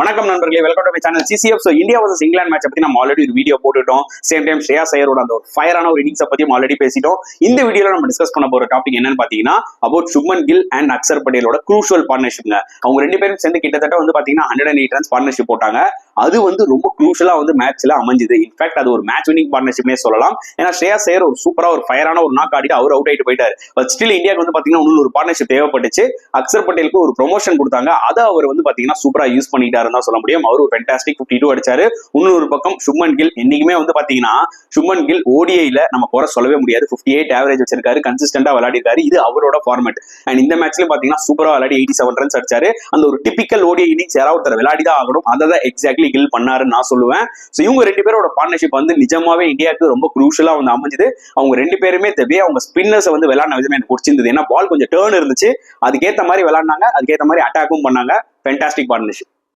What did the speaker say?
வணக்கம் நண்பர்களே, welcome to my channel CCF. India versus England match பத்தி நம்ம ஆல்ரெடி ஒரு வீடியோ போட்டுட்டோம். சேம் டைம் ஸ்ரேயாஸ் ஐயரோட அந்த ஒரு ஃபயரான ஒரு இன்னிங்ஸ் பத்தியும் ஆல்ரெடி பேசிட்டோம். இந்த வீடியோல நம்ம டிஸ்கஸ் பண்ண போற டாபிக் என்னன்னு பாத்தீங்கன்னா அபவுட் சுப்மன் கில் அண்ட் அக்சர் பட்டேலோட க்ரூஷியல் பார்ட்னர்ஷிப்ங்க. அவங்க ரெண்டு பேரும் சேர்ந்து கிட்டத்தட்ட வந்து பாத்தீங்கன்னா 108 ரன்ஸ் பார்ட்னர்ஷிப் போட்டாங்க. அது வந்து ரொம்ப க்ரூஷியலா வந்து மேட்ச்ல அமைஞ்சது. இன்ஃபேக்ட் அது ஒரு மேட்ச் வினிங் பார்ட்னர்ஷிப்னே சொல்லலாம். ஏன்னா ஸ்ரேயாஸ் ஐயர் ஒரு சூப்பரா ஒரு ஃபயரான ஒரு நாக் ஆடிட்டு அவர் அவுட் ஆயிட்டு போயிட்டாரு. பட் ஸ்டில் இந்தியாவுக்கு வந்து பாத்தீங்கன்னா இன்னொரு ஒரு பார்ட்னர்ஷிப் தேவைப்பட்டுச்சு. அக்சர் பட்டேலுக்கு ஒரு ப்ரொமோஷன் கொடுத்தாங்க. அதை அவர் வந்து பாத்தீங்கன்னா சூப்பரா யூஸ் பண்ணிட்டாருன்னு தான் சொல்ல முடியும். அவர் ஒரு ஃபேண்டாஸ்டிக் 52 அடிச்சாரு. இன்னொரு பக்கம் சுப்மன் கில் என்னைக்குமே வந்து பாத்தீங்கன்னா சுப்மன் கில் ஓடிஐல நம்ம குறை சொல்லவே முடியாது. 58 ஆவரேஜ் வச்சிருக்காரு, கன்சிஸ்டன்டா விளையாடிருக்காரு. இது அவரோட ஃபார்மேட். அண்ட் இந்த மேட்ச்லயும் பாத்தீங்கன்னா சூப்பரா விளையாடி 87 ரன்ஸ் அடிச்சாரு. அந்த ஒரு டிபிக்கல் ஓடிஐ இன்னிங்ஸ் யாராவது ஒருத்தர் விளையாடிதான் ஆகணும். அதை தான் எக்ஸாக்ட்லி கில் பண்ணாருன்னு நான் சொல்லுவேன். சோ இவங்க ரெண்டு பேரோட பார்ட்னர்ஷிப் வந்து நிஜமாவே இந்தியாவுக்கு ரொம்ப க்ரூஷியலா வந்து அமைஞ்சது. அவங்க ரெண்டு பேருமே தேவையே அவங்க ஸ்பின்னர்ஸ் வந்து விளையாடின விதமே எனக்கு பிடிச்சிருந்தது. ஏன்னா பால் கொஞ்சம் டேர்ன் இருந்துச்சு, அதுக்கேற்ற மாதிரி விளையாடினாங்க, அதுக்கேற்ற மாதிரி அட்டாக்கும் பண்ணாங்க. Fantastic partnership.